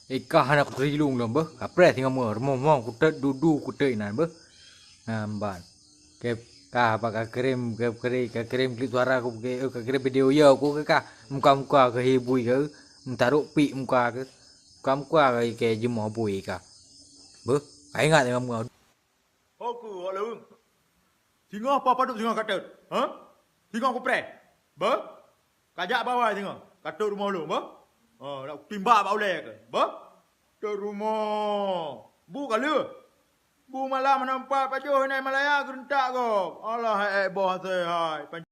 Ikah anak terilung lom beh. Kapre tinggal mo remong kutet dudu kutet nan beh. Namban. Ke kah apa ka kirim klip suara aku ka kirim video ya aku ke kah muka ke hibui ke taruh pi muka ke muka ke jemo bui ka. Beh, ai ingat dengan mu. Aku alung. Singa apa paduk singa katut? Ha? Singa aku pre. Ba? Kajak bawah singa. Katut rumah lu, ba? Nak timbak bau le ke? Ba? Ke rumah. Bu kali. Bu malam nampak pajuh ni Malaya gerentak ko. Allah boh hai.